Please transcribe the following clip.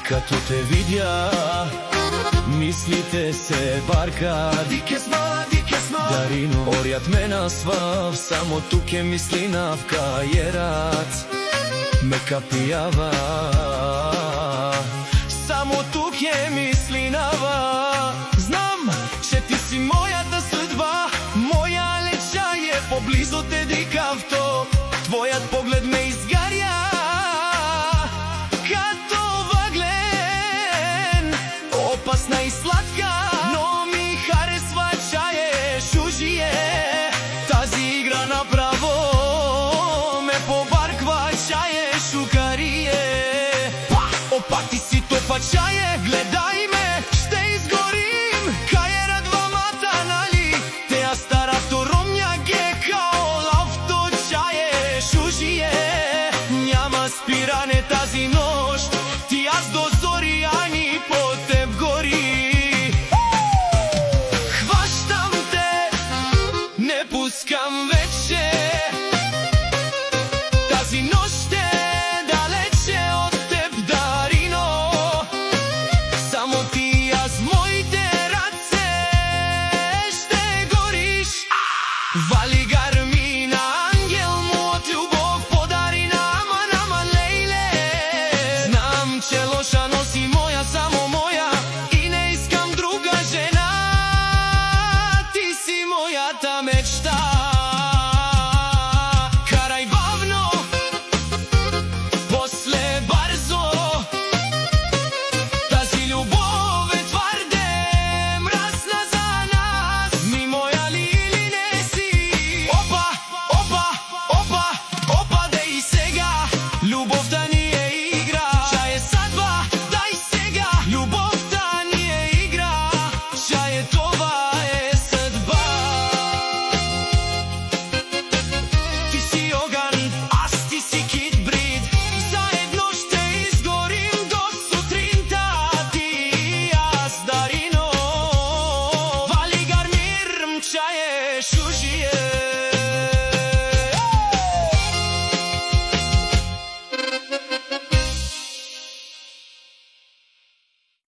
Като те видя, мислите се баркат. Дарино, орят ме насвав, само тук е мислина в каерат. Ме капиява, само тук е мислинава. Знам, че ти си моята съдба, моя леча е поблизо те дикавто. Твоят поглед ме изгаря като въглен, опасна и сладка, но ми харесва чае шужие. Тази игра направо ме побарква, чае шукарие. Опа, ти си топа чае, гледай ме, ще изгорим. Каера двамата, нали? Тея старато ромня ге као лавто чае шужие. Няма спиране тази нощ, ти аз до зори, ани по теб гори. Хващам те, не пускам вече. Тази нощ е далече от теб, Дарино. Само ти аз в моите ръце ще гориш. Вали гар